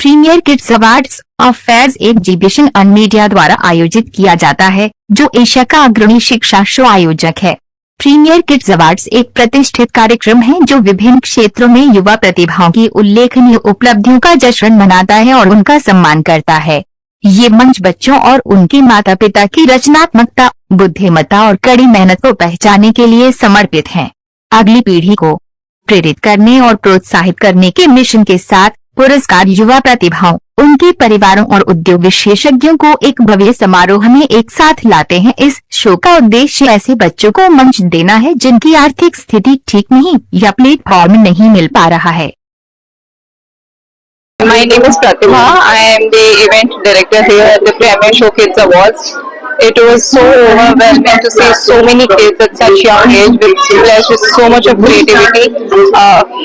Premiere kids awards affairs एक exhibition on media द्वारा आयोजित किया जाता है, जो एशिया का अग्रणी शिक्षा शो आयोजक है। प्रीमियर किड्स अवार्ड्स एक प्रतिष्ठित कार्यक्रम है जो विभिन्न क्षेत्रों में युवा प्रतिभाओं की उल्लेखनीय उपलब्धियों का जश्न मनाता है और उनका सम्मान करता है। ये मंच बच्चों और उनके माता पिता की रचनात्मकता, बुद्धिमत्ता और कड़ी मेहनत को पहचानने के लिए समर्पित है। अगली पीढ़ी को प्रेरित करने और प्रोत्साहित करने के मिशन के साथ पुरस्कार युवा प्रतिभाओं, उनके परिवारों और उद्योग विशेषज्ञों को एक भव्य समारोह में एक साथ लाते हैं। इस शो का उद्देश्य ऐसे बच्चों को मंच देना है जिनकी आर्थिक स्थिति ठीक नहीं या प्लेटफॉर्म नहीं मिल पा रहा है। My name is Pratibha. I am the event director here at the Premier Show Kids Awards. It was so overwhelming to see so many kids at such young age with so much of creativity.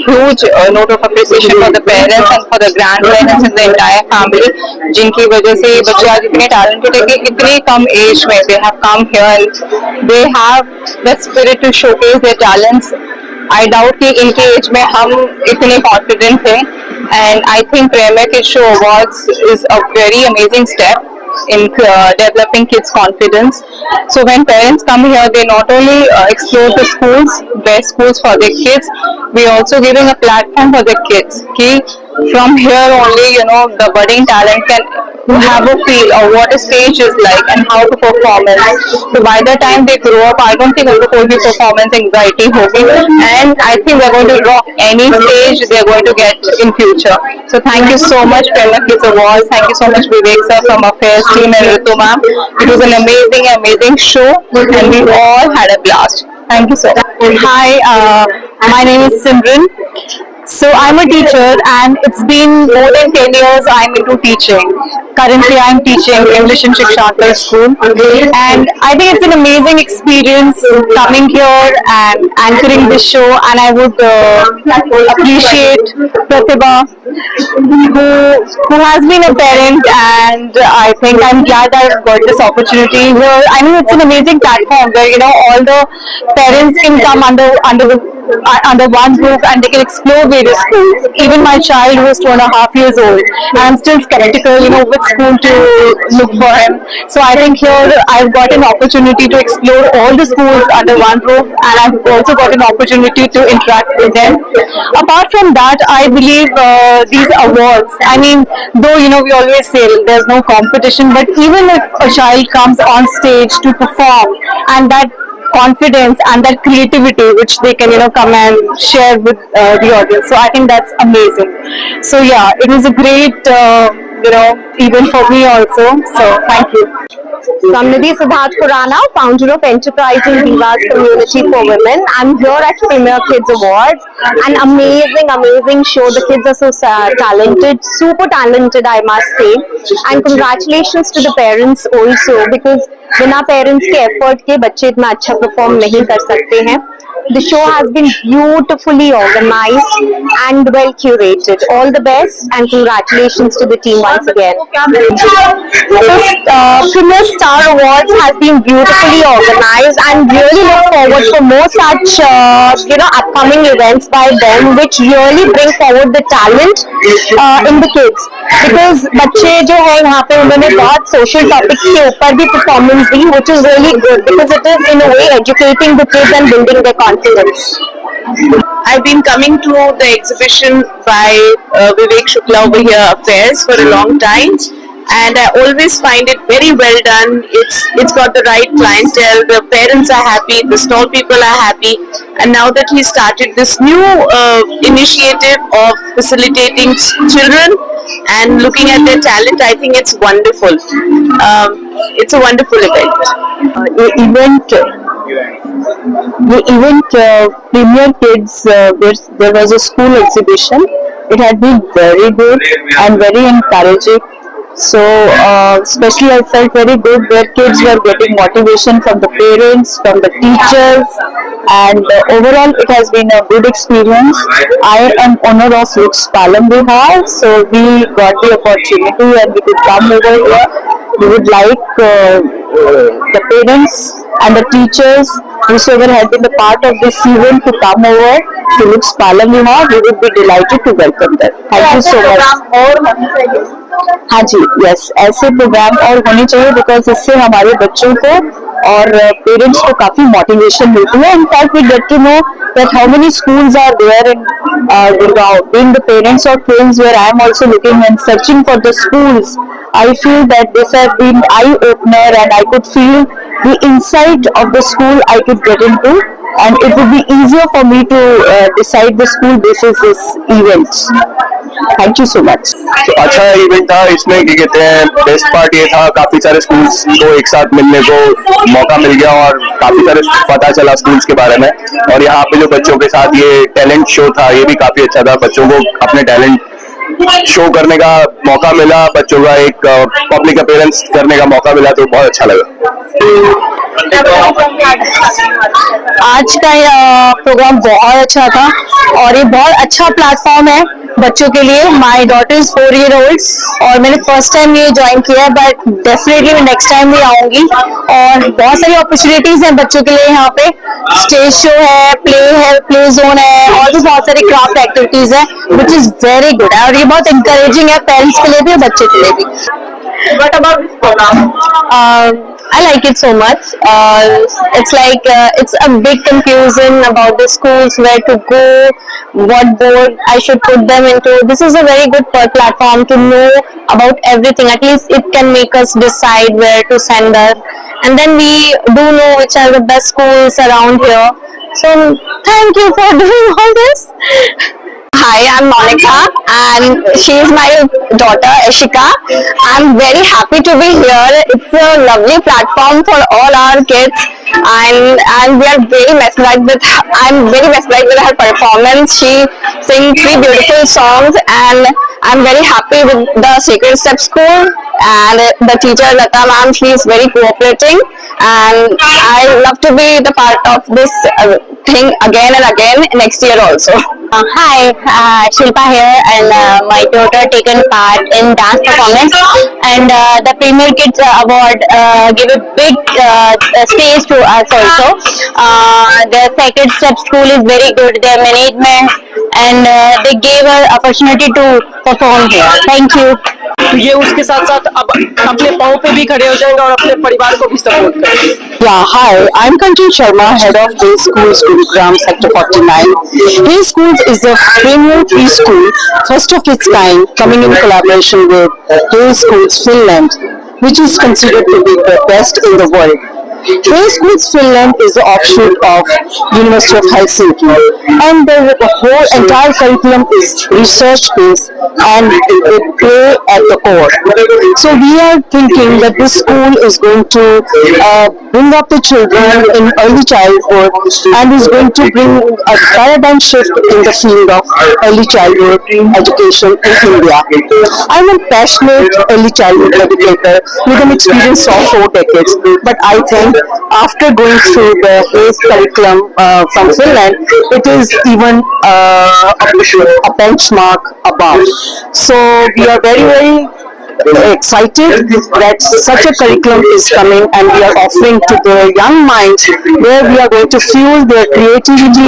Huge note of appreciation for the parents and for the grandparents and the entire family, जिनकी वजह से ये बच्चे आज इतने talented है कि इतने कम एज में they have come here and they have the spirit to showcase their talents. I doubt कि इनके एज में हम इतने confident थे, and I think Premier Kids Show Awards is a very amazing step in developing kids' confidence. So when parents come here, they not only explore the schools, best schools for their kids, we also giving a platform for the kids. Ki from here only, the budding talent can have a feel of what a stage is like and how to perform it. So by the time they grow up, I don't think उनको कोई भी performance anxiety होगी, and I think they're going to rock any stage they're going to get in future. So thank you so much, Premier Kids Awards. Thank you so much, Vivek sir from Affairs team and Ritu ma'am. It was an amazing show, and we all had a blast. Thank you, sir. Hi, my name is Simran. So I'm a teacher, and it's been more than 10 years I'm into teaching. Currently I'm teaching English in Shikshankar School, and I think it's an amazing experience coming here and anchoring this show, and I would appreciate Pratibha, who has been a parent, and I think I'm glad I've got this opportunity here. I mean, it's an amazing platform where all the parents can come under one roof and they can explore various schools. Even my child who is 2.5 years old, I'm still skeptical, which school to look for him. So I think here I've got an opportunity to explore all the schools under one roof, and I've also got an opportunity to interact with them. Apart from that, I believe these awards, I mean, though we always say there's no competition, but even if a child comes on stage to perform, and that confidence and that creativity which they can come and share with the audience, so I think that's amazing. So yeah, it was a great event for me also, so thank you. Samnidhi Siddharth Khurana, founder of Enterprising Divas Community for Women. I'm here at Premier Kids Awards. An amazing show. The kids are so talented, super talented, I must say. And congratulations to the parents also, because बिना parents के effort के बच्चे इतना अच्छा perform नहीं कर सकते हैं। The show has been beautifully organized and well curated. All the best and congratulations to the team once again. Premier Star Awards has been beautifully organized, and really look forward for more such upcoming events by them, which really bring forward the talent in the kids. Because बच्चे जो है यहाँ पे उन्होंने बहुत social topics के ऊपर भी performance the, which is really good because it is in a way educating the kids and building their confidence. I've been coming to the exhibition by Vivek Shukla over here, Affairs, for a long time, and I always find it very well done. It's got the right clientele, the parents are happy, the stall people are happy, and now that he started this new initiative of facilitating children and looking at their talent, I think it's wonderful. It's a wonderful event. The event Premier Kids, there was a school exhibition. It had been very good and very encouraging. So especially I felt very good where kids were getting motivation from the parents, from the teachers, and overall it has been a good experience. I am owner of Lux Palam Vihar, so we got the opportunity and we could come over here. We would like the parents and the teachers, whosoever had been a part of this event, to come over Philips Palamuha, we would be delighted to welcome them. Thank you so much. हाँ जी, yes, ऐसे programme और होने चाहिए because इससे हमारे बच्चों को और पेरेंट्स को काफी मोटिवेशन मिलती है. In fact we get to know that how many schools are there in Gurgaon. Being the parents of twins, where I am also looking and searching for the schools, I feel that this has been eye opener, and I could feel the insight of the school I could get into, and it would be easier for me to decide the school basis this events. Thank you so much. तो अच्छा event था. इसमें क्या कहते हैं, best part ये था काफी सारे स्कूल्स को एक साथ मिलने को मौका मिल गया और काफी सारे पता चला स्कूल्स के बारे में. और यहाँ पे जो बच्चों के साथ ये टैलेंट शो था, ये भी काफी अच्छा था. बच्चों को अपने टैलेंट शो करने का मौका मिला, बच्चों का एक पब्लिक अपीयरेंस करने का मौका मिला, तो बहुत अच्छा लगा. आज का प्रोग्राम बहुत अच्छा था और ये बहुत अच्छा प्लेटफॉर्म है बच्चों के लिए. My daughter is 4 year old और मैंने फर्स्ट टाइम ये ज्वाइन किया है, बट डेफिनेटली मैं नेक्स्ट टाइम भी आऊंगी. और बहुत सारी अपॉर्चुनिटीज हैं बच्चों के लिए यहाँ पे. स्टेज शो है, प्ले जोन है, और भी बहुत सारी क्राफ्ट एक्टिविटीज है, विच इज वेरी गुड. और ये बहुत इंकरेजिंग है पेरेंट्स के लिए भी और बच्चे के लिए भी. What about this program? I like it so much. It's like it's a big confusion about the schools, where to go, what board I should put them into. This is a very good platform to know about everything. At least it can make us decide where to send us, and then we do know which are the best schools around here. So thank you for doing all this. Hi, I'm Monica and she is my daughter Ashika. I'm very happy to be here. It's a lovely platform for all our kids, and we are very mesmerized with. I'm very mesmerized with her performance. She sings 3 beautiful songs, and I'm very happy with the Sacred Step School and the teacher Lata ma'am. She is very cooperating, and I love to be the part of this thing again and again next year also. Hi, Shilpa here, and my daughter taken part in dance performance, and the Premier Kids Award gave a big stage to us also. The Sacred Step School is very good. Their management, and they gave her opportunity to perform here. Thank you. तो ये उसके साथ साथ अब अपने पाँव पे भी खड़े हो जाएंगे और अपने परिवार को भी सपोर्ट करेंगे. Yeah, hi, I'm Kanchan Sharma, head of Day Schools, Gurugram, Sector 49. Day Schools is a premier preschool, first of its kind, coming in collaboration with Day Schools Finland, which is considered to be the best in the world. Day Schools Finland is the offshoot of University of Helsinki, and the whole entire curriculum is research-based and with play at the core. So we are thinking that this school is going to bring up the children in early childhood and is going to bring a paradigm shift in the field of early childhood education in India. I'm a passionate early childhood educator with an experience of 4 decades, but I think after going through the HAZE curriculum from Finland, it is even a benchmark above. So we are very, very excited that such a curriculum is coming, and we are offering to the young minds, where we are going to fuel their creativity,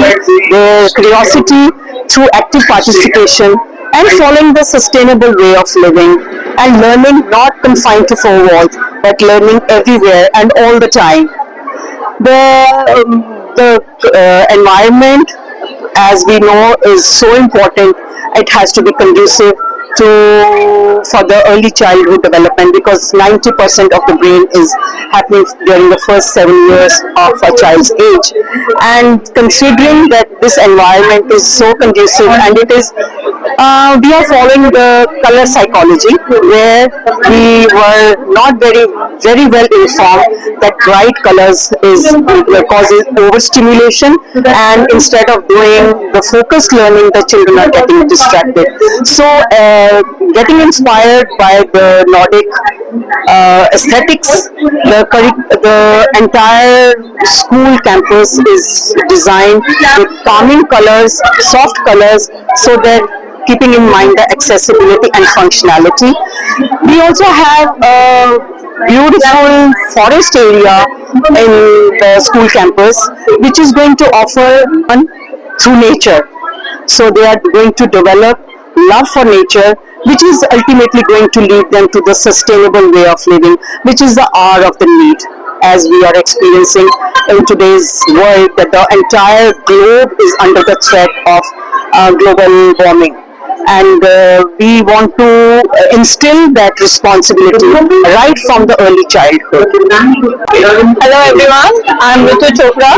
their curiosity through active participation and following the sustainable way of living, and learning not confined to 4 walls, but learning everywhere and all the time. The environment, as we know, is so important. It has to be conducive for the early childhood development, because 90% of the brain is happening during the first 7 years of a child's age. And considering that this environment is so conducive, and it is we are following the color psychology, where we were not very well informed that bright colors causes overstimulation, and instead of doing the focused learning, the children are getting distracted. So getting inspired by the Nordic aesthetics, the entire school campus is designed with calming colors, soft colors, so that keeping in mind the accessibility and functionality. We also have a beautiful forest area in the school campus, which is going to offer through nature. So they are going to develop love for nature, which is ultimately going to lead them to the sustainable way of living, which is the hour of the need, as we are experiencing in today's world, that the entire globe is under the threat of global warming. And we want to instill that responsibility right from the early childhood. Hello everyone, I'm Ritu Chopra.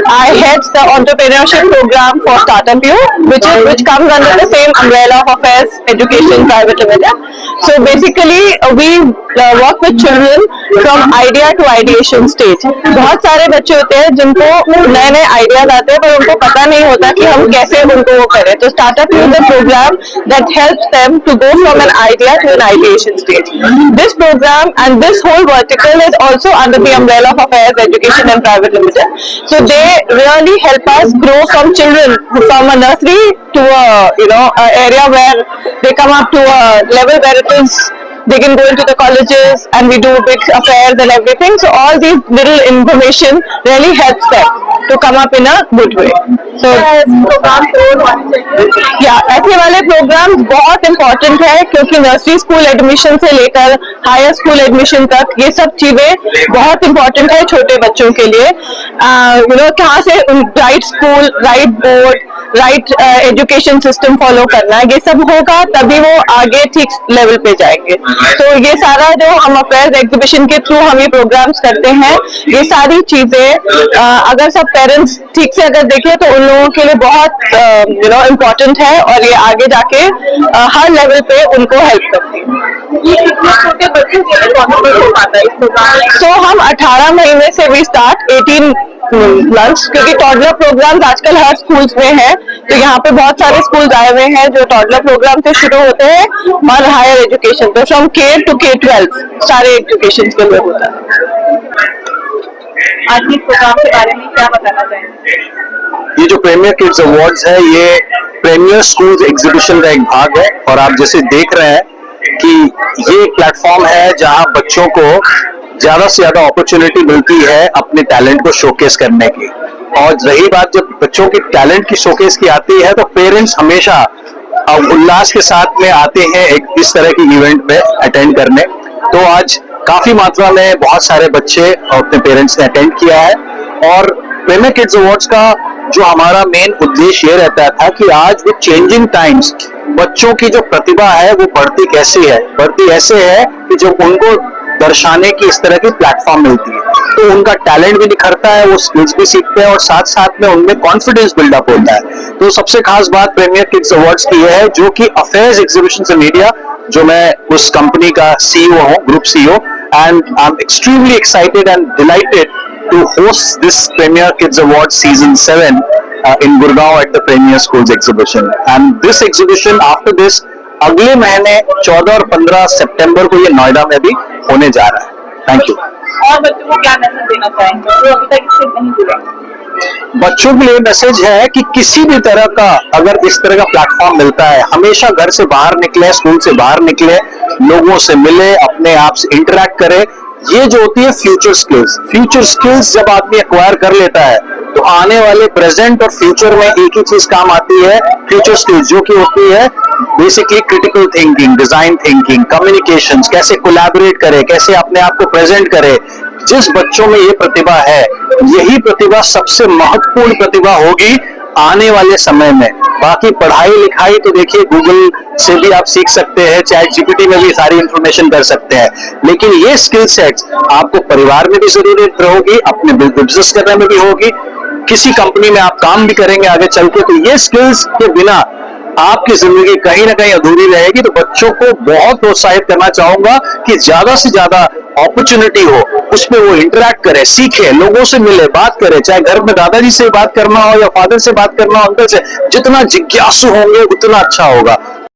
I head the entrepreneurship program for Startup U, which comes under the same umbrella of Affairs Education Private Limited. So basically we work with children from idea to ideation stage. बहुत सारे बच्चे होते हैं जिनको नए नए ideas आते हैं पर उनको पता नहीं होता कि हम कैसे उनको वो करें. तो Startup U is a program that helps them to go from an idea to an ideation stage. This program and this whole vertical is also under the umbrella of Affairs Education and Private Limited. So they really help us grow from children from a nursery to a area where they come up to a level where it is they can go into the colleges and we do big affairs and everything. So all these little information really helps them to come up in a good way. So ऐसे वाले programmes बहुत important है क्योंकि nursery school admission से लेकर higher school admission तक ये सब चीजें बहुत इम्पोर्टेंट है छोटे बच्चों के लिए. कहाँ से right school, right board, right education system follow करना है, ये सब होगा तभी वो आगे ठीक लेवल पे जाएंगे. तो ये सारा जो हम अफेयर्स एग्जीबिशन के थ्रू हम ये प्रोग्राम्स करते हैं, ये सारी चीजें अगर सब पेरेंट्स ठीक से अगर देखें तो उन लोगों के लिए बहुत इम्पोर्टेंट है और ये आगे जाके हर लेवल पे उनको हेल्प करती है. सो हम 18 महीने से भी स्टार्ट 18 मंथ्स, क्योंकि टॉडलर प्रोग्राम आजकल हर स्कूल्स में है. तो यहाँ पे बहुत सारे स्कूल्स आए हुए हैं जो टॉडलर प्रोग्राम से शुरू होते हैं और हायर एजुकेशन पे फ्रॉम K to K-12 सारे एजुकेशन के लिए होता है. आज इस प्रोग्राम के बारे में क्या बताना चाहेंगे? ये जो प्रीमियर किड्स अवार्ड्स है ये प्रीमियर स्कूल्स एग्जीबिशन का एक भाग है और आप जैसे देख रहे हैं कि ये एक प्लेटफॉर्म है जहां बच्चों को ज्यादा से ज्यादा अपॉर्चुनिटी मिलती है अपने टैलेंट को शोकेस करने की. और रही बात जब बच्चों के टैलेंट की शोकेस की आती है तो पेरेंट्स हमेशा उल्लास के साथ में आते हैं एक इस तरह की इवेंट में अटेंड करने. तो आज काफी मात्रा में बहुत सारे बच्चे और अपने पेरेंट्स ने अटेंड किया है. और प्रीमियर किड्स अवार्ड्स का जो हमारा मेन उद्देश्य ये रहता था कि आज वो चेंजिंग टाइम्स बच्चों की जो प्रतिभा है वो बढ़ती कैसे है, बढ़ती ऐसे है कि जब उनको दर्शाने की इस तरह की प्लेटफॉर्म मिलती है तो उनका टैलेंट भी निखरता है, वो स्किल्स भी सीखते हैं और साथ साथ में उनमें कॉन्फिडेंस बिल्डअप होता है. तो सबसे खास बात प्रीमियर किड्स अवार्ड्स की है जो कि अफेयर्स एग्जीबिशन इन इंडिया, जो मैं उस कंपनी का CEO हूँ, group CEO, and I am extremely excited and dilated to host this Premier Kids Award Season 7 in Gurgaon at the Premier Schools Exhibition. And this exhibition after this अगले महीने 14 और 15 सितंबर को ये नोएडा में भी होने जा रहा है. Thank you. और बच्चों को क्या मैसेज देना चाहेंगे जो अभी तक इससे नहीं जुड़े? बच्चों के लिए मैसेज है कि किसी भी तरह का अगर इस तरह का प्लेटफॉर्म मिलता है हमेशा घर से बाहर निकले, स्कूल से बाहर निकले, लोगों से मिले, अपने आप से इंटरेक्ट करे. ये जो होती है फ्यूचर स्किल्स जब आदमी एक्वायर कर लेता है तो आने वाले प्रेजेंट और फ्यूचर में एक ही चीज काम आती है, फ्यूचर स्किल्स, जो कि होती है basically critical thinking, design thinking, communications, कैसे कोलैबोरेट करे, कैसे अपने आप को प्रेजेंट करे. जिस बच्चों में ये प्रतिभा है यही प्रतिभा सबसे महत्वपूर्ण प्रतिभा होगी आने वाले समय में. बाकी पढ़ाई लिखाई तो देखिए गूगल से भी आप सीख सकते हैं, ChatGPT में भी सारी इंफॉर्मेशन कर सकते हैं, लेकिन ये स्किल सेट्स आपको परिवार में भी जरूरत होगी, अपने बिजनेस करने में भी होगी, किसी कंपनी में आप काम भी करेंगे आगे चल के. तो ये स्किल्स के बिना आपकी जिंदगी कहीं ना कहीं अधूरी रहेगी. तो बच्चों को बहुत प्रोत्साहित करना चाहूंगा कि ज्यादा से ज्यादा अपॉर्चुनिटी हो, उसमें वो इंटरेक्ट करे, सीखे, लोगों से मिले, बात करे, चाहे घर में दादाजी से बात करना हो या फादर से बात करना हो, अंकल से. जितना जिज्ञासु होंगे उतना अच्छा होगा.